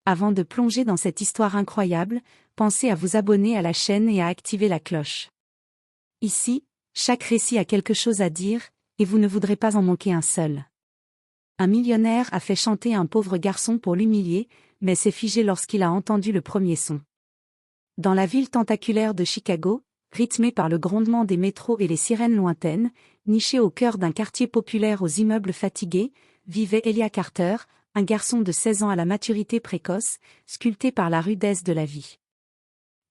Avant de plonger dans cette histoire incroyable, pensez à vous abonner à la chaîne et à activer la cloche. Ici, chaque récit a quelque chose à dire, et vous ne voudrez pas en manquer un seul. Un millionnaire a fait chanter un pauvre garçon pour l'humilier, mais s'est figé lorsqu'il a entendu le premier son. Dans la ville tentaculaire de Chicago, rythmée par le grondement des métros et les sirènes lointaines, nichée au cœur d'un quartier populaire aux immeubles fatigués, vivait Elia Carter, un garçon de 16 ans à la maturité précoce, sculpté par la rudesse de la vie.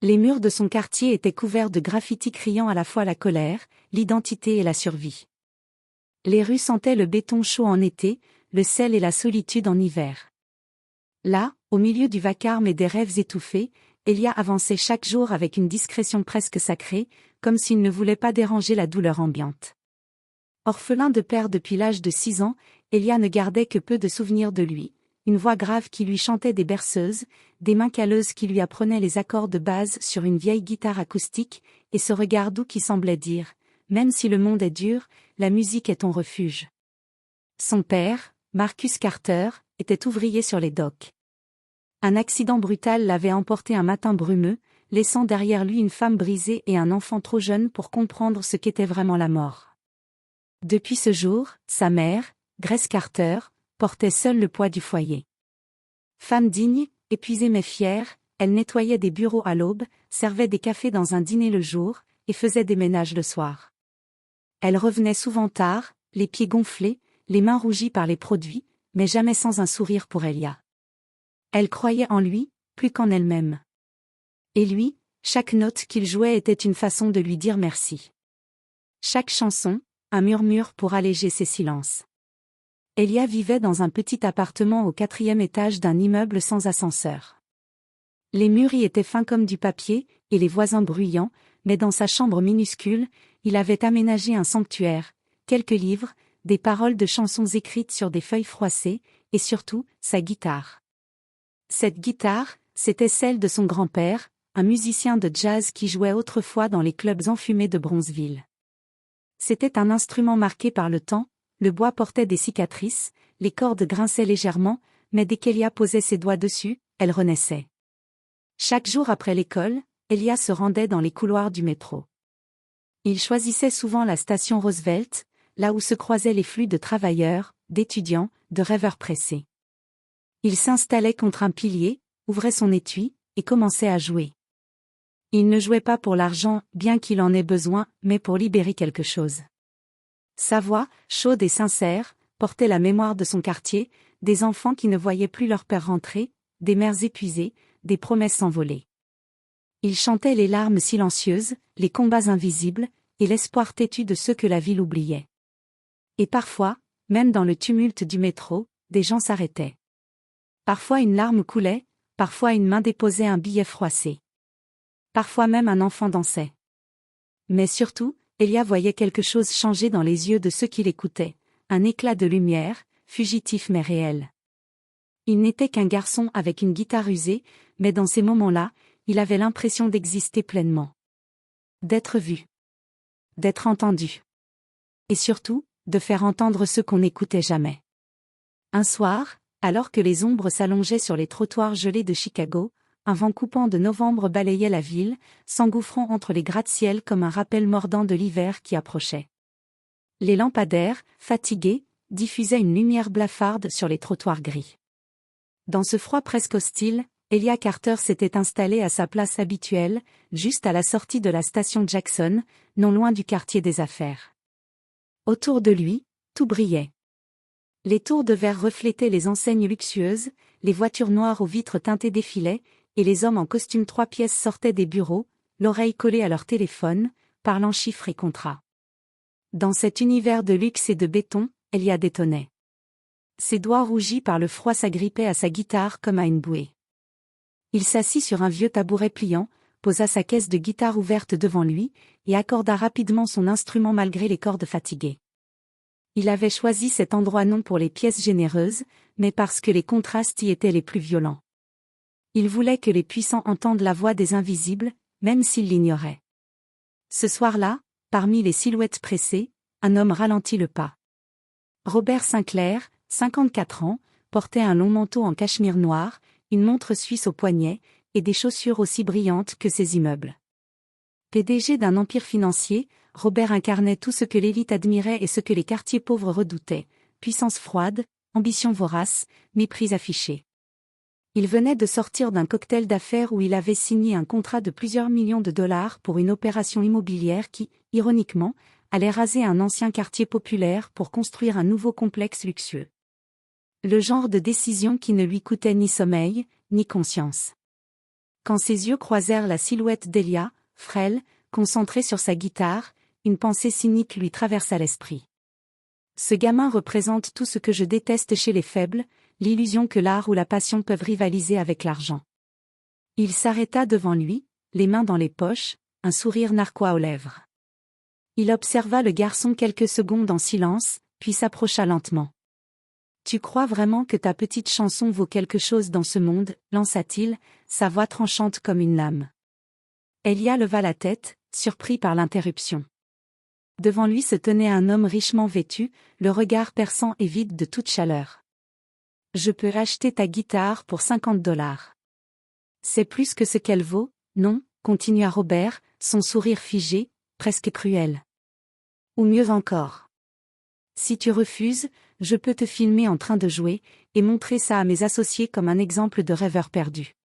Les murs de son quartier étaient couverts de graffitis criant à la fois la colère, l'identité et la survie. Les rues sentaient le béton chaud en été, le sel et la solitude en hiver. Là, au milieu du vacarme et des rêves étouffés, Elia avançait chaque jour avec une discrétion presque sacrée, comme s'il ne voulait pas déranger la douleur ambiante. Orphelin de père depuis l'âge de 6 ans, Elia ne gardait que peu de souvenirs de lui, une voix grave qui lui chantait des berceuses, des mains calleuses qui lui apprenaient les accords de base sur une vieille guitare acoustique, et ce regard doux qui semblait dire « Même si le monde est dur, la musique est ton refuge ». Son père, Marcus Carter, était ouvrier sur les docks. Un accident brutal l'avait emporté un matin brumeux, laissant derrière lui une femme brisée et un enfant trop jeune pour comprendre ce qu'était vraiment la mort. Depuis ce jour, sa mère, Grace Carter, portait seule le poids du foyer. Femme digne, épuisée mais fière, elle nettoyait des bureaux à l'aube, servait des cafés dans un dîner le jour, et faisait des ménages le soir. Elle revenait souvent tard, les pieds gonflés, les mains rougies par les produits, mais jamais sans un sourire pour Elia. Elle croyait en lui, plus qu'en elle-même. Et lui, chaque note qu'il jouait était une façon de lui dire merci. Chaque chanson, un murmure pour alléger ses silences. Elia vivait dans un petit appartement au 4e étage d'un immeuble sans ascenseur. Les murs y étaient fins comme du papier, et les voisins bruyants, mais dans sa chambre minuscule, il avait aménagé un sanctuaire, quelques livres, des paroles de chansons écrites sur des feuilles froissées, et surtout, sa guitare. Cette guitare, c'était celle de son grand-père, un musicien de jazz qui jouait autrefois dans les clubs enfumés de Bronzeville. C'était un instrument marqué par le temps, le bois portait des cicatrices, les cordes grinçaient légèrement, mais dès qu'Elia posait ses doigts dessus, elle renaissait. Chaque jour après l'école, Elia se rendait dans les couloirs du métro. Il choisissait souvent la station Roosevelt, là où se croisaient les flux de travailleurs, d'étudiants, de rêveurs pressés. Il s'installait contre un pilier, ouvrait son étui, et commençait à jouer. Il ne jouait pas pour l'argent, bien qu'il en ait besoin, mais pour libérer quelque chose. Sa voix, chaude et sincère, portait la mémoire de son quartier, des enfants qui ne voyaient plus leur père rentrer, des mères épuisées, des promesses s'envoler. Il chantait les larmes silencieuses, les combats invisibles, et l'espoir têtu de ceux que la ville oubliait. Et parfois, même dans le tumulte du métro, des gens s'arrêtaient. Parfois une larme coulait, parfois une main déposait un billet froissé. Parfois même un enfant dansait. Mais surtout, Elia voyait quelque chose changer dans les yeux de ceux qui l'écoutaient, un éclat de lumière, fugitif mais réel. Il n'était qu'un garçon avec une guitare usée, mais dans ces moments-là, il avait l'impression d'exister pleinement. D'être vu. D'être entendu. Et surtout, de faire entendre ceux qu'on n'écoutait jamais. Un soir, alors que les ombres s'allongeaient sur les trottoirs gelés de Chicago, un vent coupant de novembre balayait la ville, s'engouffrant entre les gratte-ciel comme un rappel mordant de l'hiver qui approchait. Les lampadaires, fatigués, diffusaient une lumière blafarde sur les trottoirs gris. Dans ce froid presque hostile, Elia Carter s'était installé à sa place habituelle, juste à la sortie de la station Jackson, non loin du quartier des affaires. Autour de lui, tout brillait. Les tours de verre reflétaient les enseignes luxueuses, les voitures noires aux vitres teintées défilaient, et les hommes en costume 3 pièces sortaient des bureaux, l'oreille collée à leur téléphone, parlant chiffres et contrats. Dans cet univers de luxe et de béton, Elia détonnait. Ses doigts rougis par le froid s'agrippaient à sa guitare comme à une bouée. Il s'assit sur un vieux tabouret pliant, posa sa caisse de guitare ouverte devant lui, et accorda rapidement son instrument malgré les cordes fatiguées. Il avait choisi cet endroit non pour les pièces généreuses, mais parce que les contrastes y étaient les plus violents. Il voulait que les puissants entendent la voix des invisibles, même s'ils l'ignoraient. Ce soir-là, parmi les silhouettes pressées, un homme ralentit le pas. Robert Sinclair, 54 ans, portait un long manteau en cachemire noir, une montre suisse au poignet, et des chaussures aussi brillantes que ses immeubles. PDG d'un empire financier, Robert incarnait tout ce que l'élite admirait et ce que les quartiers pauvres redoutaient: puissance froide, ambition vorace, mépris affiché. Il venait de sortir d'un cocktail d'affaires où il avait signé un contrat de plusieurs millions de dollars pour une opération immobilière qui, ironiquement, allait raser un ancien quartier populaire pour construire un nouveau complexe luxueux. Le genre de décision qui ne lui coûtait ni sommeil, ni conscience. Quand ses yeux croisèrent la silhouette d'Elia, frêle, concentrée sur sa guitare, une pensée cynique lui traversa l'esprit. Ce gamin représente tout ce que je déteste chez les faibles, l'illusion que l'art ou la passion peuvent rivaliser avec l'argent. Il s'arrêta devant lui, les mains dans les poches, un sourire narquois aux lèvres. Il observa le garçon quelques secondes en silence, puis s'approcha lentement. « Tu crois vraiment que ta petite chanson vaut quelque chose dans ce monde ?» lança-t-il, sa voix tranchante comme une lame. Elia leva la tête, surpris par l'interruption. Devant lui se tenait un homme richement vêtu, le regard perçant et vide de toute chaleur. « Je peux acheter ta guitare pour $50. C'est plus que ce qu'elle vaut, non ?» continua Robert, son sourire figé, presque cruel. « Ou mieux encore. Si tu refuses, je peux te filmer en train de jouer, et montrer ça à mes associés comme un exemple de rêveur perdu.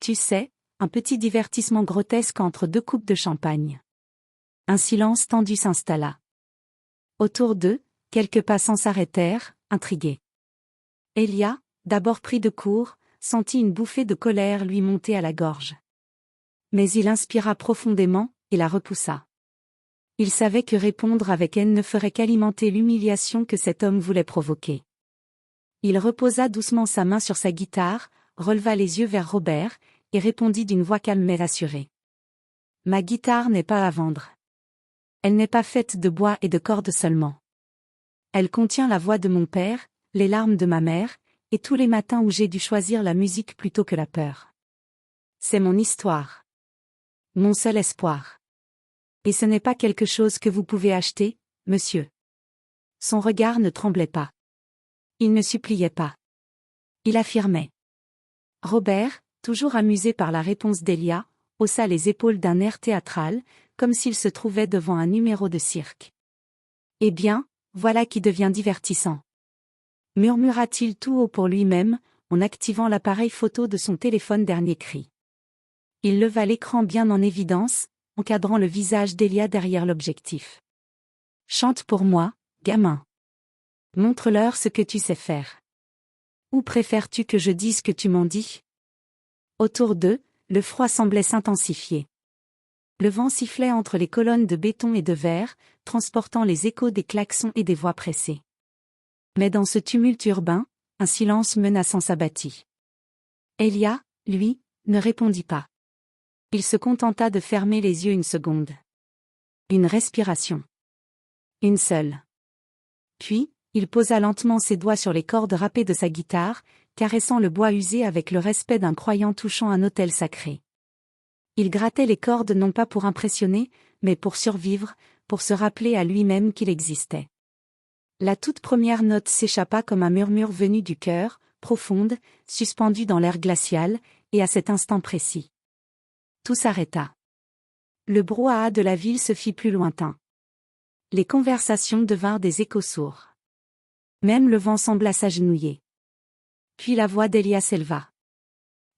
Tu sais, un petit divertissement grotesque entre deux coupes de champagne. » Un silence tendu s'installa. Autour d'eux, quelques passants s'arrêtèrent, intrigués. Elia, d'abord pris de court, sentit une bouffée de colère lui monter à la gorge. Mais il inspira profondément, et la repoussa. Il savait que répondre avec haine ne ferait qu'alimenter l'humiliation que cet homme voulait provoquer. Il reposa doucement sa main sur sa guitare, releva les yeux vers Robert, et répondit d'une voix calme mais rassurée. « Ma guitare n'est pas à vendre. Elle n'est pas faite de bois et de cordes seulement. Elle contient la voix de mon père, les larmes de ma mère, et tous les matins où j'ai dû choisir la musique plutôt que la peur. C'est mon histoire. Mon seul espoir. Et ce n'est pas quelque chose que vous pouvez acheter, monsieur. » Son regard ne tremblait pas. Il ne suppliait pas. Il affirmait. Robert, toujours amusé par la réponse d'Elia, haussa les épaules d'un air théâtral, comme s'il se trouvait devant un numéro de cirque. « Eh bien, voilà qui devient divertissant. » murmura-t-il tout haut pour lui-même, en activant l'appareil photo de son téléphone dernier cri. Il leva l'écran bien en évidence, encadrant le visage d'Elia derrière l'objectif. « Chante pour moi, gamin. Montre-leur ce que tu sais faire. Ou préfères-tu que je dise que tu m'en dis ?» Autour d'eux, le froid semblait s'intensifier. Le vent sifflait entre les colonnes de béton et de verre, transportant les échos des klaxons et des voix pressées. Mais dans ce tumulte urbain, un silence menaçant s'abattit. Elia, lui, ne répondit pas. Il se contenta de fermer les yeux une seconde. Une respiration. Une seule. Puis, il posa lentement ses doigts sur les cordes râpées de sa guitare, caressant le bois usé avec le respect d'un croyant touchant un autel sacré. Il grattait les cordes non pas pour impressionner, mais pour survivre, pour se rappeler à lui-même qu'il existait. La toute première note s'échappa comme un murmure venu du cœur, profonde, suspendue dans l'air glacial, et à cet instant précis. Tout s'arrêta. Le brouhaha de la ville se fit plus lointain. Les conversations devinrent des échos sourds. Même le vent sembla s'agenouiller. Puis la voix d'Elia s'éleva.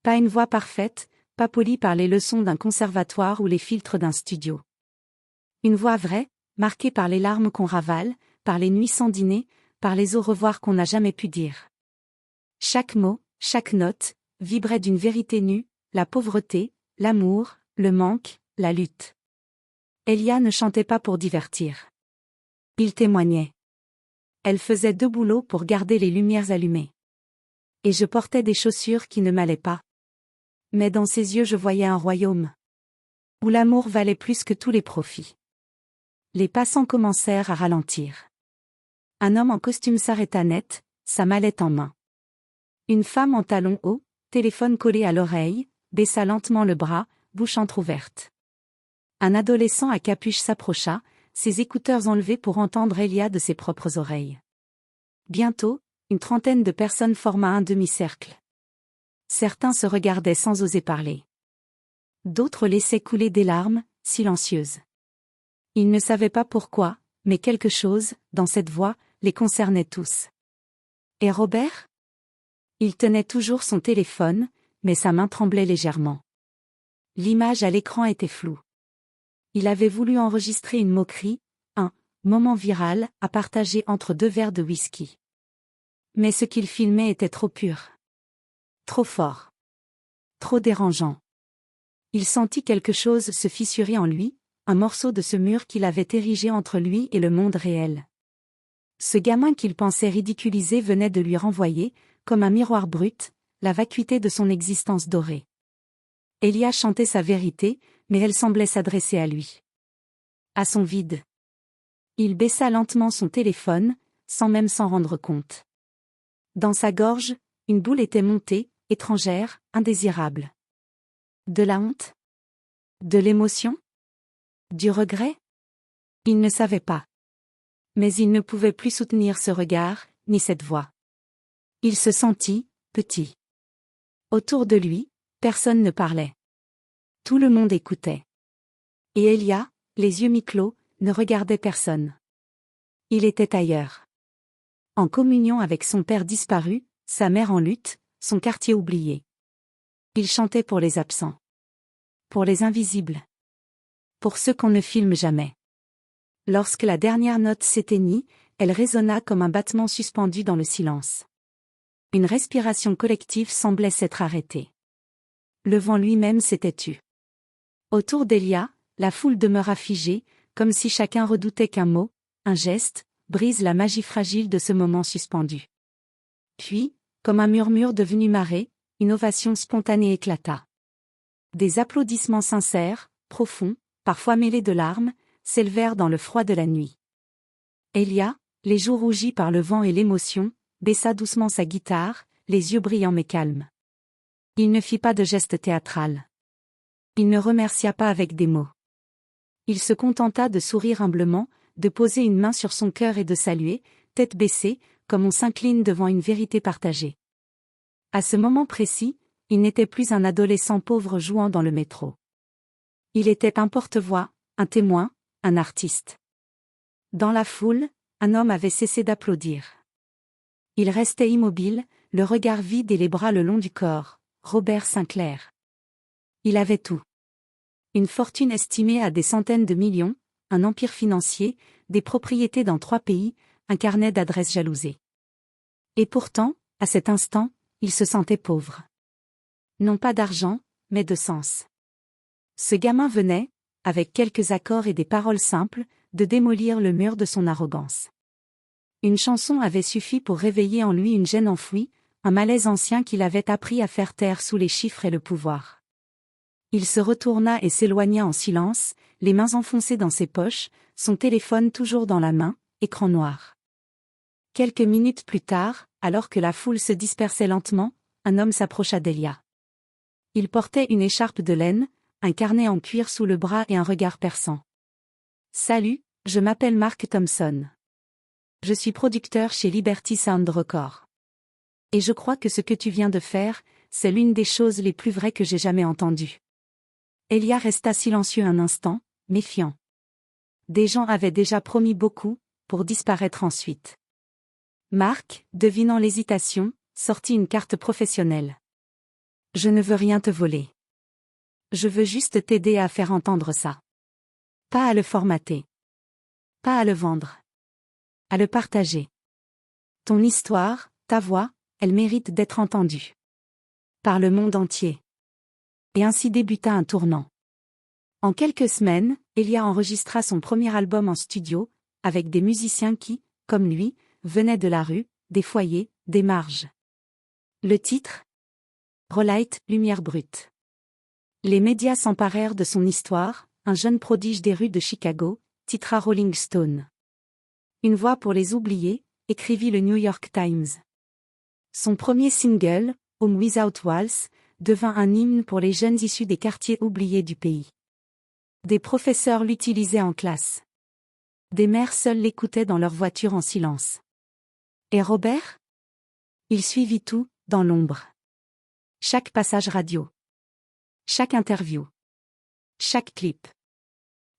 Pas une voix parfaite, pas polie par les leçons d'un conservatoire ou les filtres d'un studio. Une voix vraie, marquée par les larmes qu'on ravale, par les nuits sans dîner, par les au revoir qu'on n'a jamais pu dire. Chaque mot, chaque note, vibrait d'une vérité nue, la pauvreté, l'amour, le manque, la lutte. Elia ne chantait pas pour divertir. Il témoignait. Elle faisait deux boulots pour garder les lumières allumées. Et je portais des chaussures qui ne m'allaient pas. Mais dans ses yeux je voyais un royaume. Où l'amour valait plus que tous les profits. Les passants commencèrent à ralentir. Un homme en costume s'arrêta net, sa mallette en main. Une femme en talons hauts, téléphone collé à l'oreille, baissa lentement le bras, bouche entr'ouverte. Un adolescent à capuche s'approcha, ses écouteurs enlevés pour entendre Elia de ses propres oreilles. Bientôt, une trentaine de personnes forma un demi-cercle. Certains se regardaient sans oser parler. D'autres laissaient couler des larmes, silencieuses. Ils ne savaient pas pourquoi, mais quelque chose, dans cette voix, les concernait tous. Et Robert? Il tenait toujours son téléphone, mais sa main tremblait légèrement. L'image à l'écran était floue. Il avait voulu enregistrer une moquerie, un moment viral à partager entre 2 verres de whisky. Mais ce qu'il filmait était trop pur. Trop fort. Trop dérangeant. Il sentit quelque chose se fissurer en lui, un morceau de ce mur qu'il avait érigé entre lui et le monde réel. Ce gamin qu'il pensait ridiculiser venait de lui renvoyer, comme un miroir brut, la vacuité de son existence dorée. Elia chantait sa vérité, mais elle semblait s'adresser à lui. À son vide. Il baissa lentement son téléphone, sans même s'en rendre compte. Dans sa gorge, une boule était montée, étrangère, indésirable. De la honte? De l'émotion? Du regret? Il ne savait pas. Mais il ne pouvait plus soutenir ce regard, ni cette voix. Il se sentit, petit. Autour de lui, personne ne parlait. Tout le monde écoutait. Et Elia, les yeux mi-clos, ne regardait personne. Il était ailleurs. En communion avec son père disparu, sa mère en lutte, son quartier oublié. Il chantait pour les absents. Pour les invisibles. Pour ceux qu'on ne filme jamais. Lorsque la dernière note s'éteignit, elle résonna comme un battement suspendu dans le silence. Une respiration collective semblait s'être arrêtée. Le vent lui-même s'était tu. Autour d'Elia, la foule demeura figée, comme si chacun redoutait qu'un mot, un geste, brise la magie fragile de ce moment suspendu. Puis, comme un murmure devenu marée, une ovation spontanée éclata. Des applaudissements sincères, profonds, parfois mêlés de larmes, s'élevèrent dans le froid de la nuit. Elia, les joues rougies par le vent et l'émotion, baissa doucement sa guitare, les yeux brillants mais calmes. Il ne fit pas de geste théâtral. Il ne remercia pas avec des mots. Il se contenta de sourire humblement, de poser une main sur son cœur et de saluer, tête baissée, comme on s'incline devant une vérité partagée. À ce moment précis, il n'était plus un adolescent pauvre jouant dans le métro. Il était un porte-voix, un témoin, un artiste. Dans la foule, un homme avait cessé d'applaudir. Il restait immobile, le regard vide et les bras le long du corps, Robert Sinclair. Il avait tout. Une fortune estimée à des centaines de millions, un empire financier, des propriétés dans 3 pays, un carnet d'adresses jalousées. Et pourtant, à cet instant, il se sentait pauvre. Non pas d'argent, mais de sens. Ce gamin venait, avec quelques accords et des paroles simples, de démolir le mur de son arrogance. Une chanson avait suffi pour réveiller en lui une gêne enfouie, un malaise ancien qu'il avait appris à faire taire sous les chiffres et le pouvoir. Il se retourna et s'éloigna en silence, les mains enfoncées dans ses poches, son téléphone toujours dans la main, écran noir. Quelques minutes plus tard, alors que la foule se dispersait lentement, un homme s'approcha d'Elia. Il portait une écharpe de laine, un carnet en cuir sous le bras et un regard perçant. « Salut, je m'appelle Mark Thompson. Je suis producteur chez Liberty Sound Records. Et je crois que ce que tu viens de faire, c'est l'une des choses les plus vraies que j'ai jamais entendues. » Elia resta silencieux un instant, méfiant. Des gens avaient déjà promis beaucoup, pour disparaître ensuite. Mark, devinant l'hésitation, sortit une carte professionnelle. « Je ne veux rien te voler. Je veux juste t'aider à faire entendre ça. Pas à le formater. Pas à le vendre. À le partager. Ton histoire, ta voix, elle mérite d'être entendue. Par le monde entier. » Et ainsi débuta un tournant. En quelques semaines, Elia enregistra son premier album en studio, avec des musiciens qui, comme lui, venaient de la rue, des foyers, des marges. Le titre ? Relight, lumière brute. Les médias s'emparèrent de son histoire, un jeune prodige des rues de Chicago, titra Rolling Stone. Une voix pour les oubliés, écrivit le New York Times. Son premier single, Home Without Walls, devint un hymne pour les jeunes issus des quartiers oubliés du pays. Des professeurs l'utilisaient en classe. Des mères seules l'écoutaient dans leur voiture en silence. Et Robert ? Il suivit tout, dans l'ombre. Chaque passage radio. Chaque interview. Chaque clip.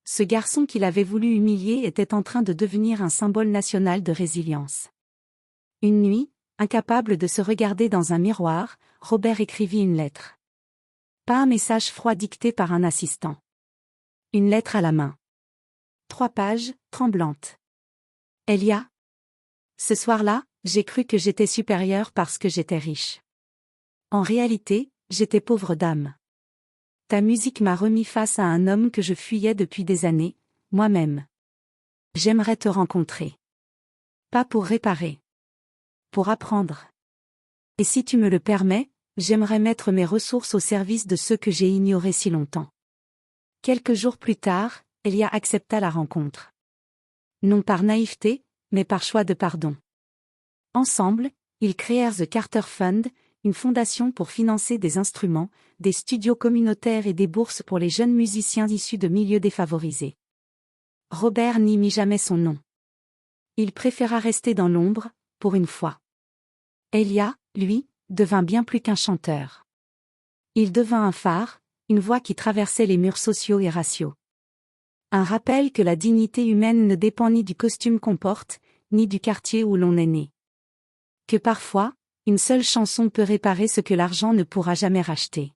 Ce garçon qu'il avait voulu humilier était en train de devenir un symbole national de résilience. Une nuit, incapable de se regarder dans un miroir, Robert écrivit une lettre. Pas un message froid dicté par un assistant. Une lettre à la main. 3 pages, tremblantes. Elia. Ce soir-là, j'ai cru que j'étais supérieure parce que j'étais riche. En réalité, j'étais pauvre d'âme. Ta musique m'a remis face à un homme que je fuyais depuis des années, moi-même. J'aimerais te rencontrer. Pas pour réparer. Pour apprendre. Et si tu me le permets, j'aimerais mettre mes ressources au service de ceux que j'ai ignorés si longtemps. Quelques jours plus tard, Elia accepta la rencontre. Non par naïveté, mais par choix de pardon. Ensemble, ils créèrent The Carter Fund, une fondation pour financer des instruments, des studios communautaires et des bourses pour les jeunes musiciens issus de milieux défavorisés. Robert n'y mit jamais son nom. Il préféra rester dans l'ombre, pour une fois. Elia, lui, devint bien plus qu'un chanteur. Il devint un phare, une voix qui traversait les murs sociaux et raciaux. Un rappel que la dignité humaine ne dépend ni du costume qu'on porte, ni du quartier où l'on est né. Que parfois, une seule chanson peut réparer ce que l'argent ne pourra jamais racheter.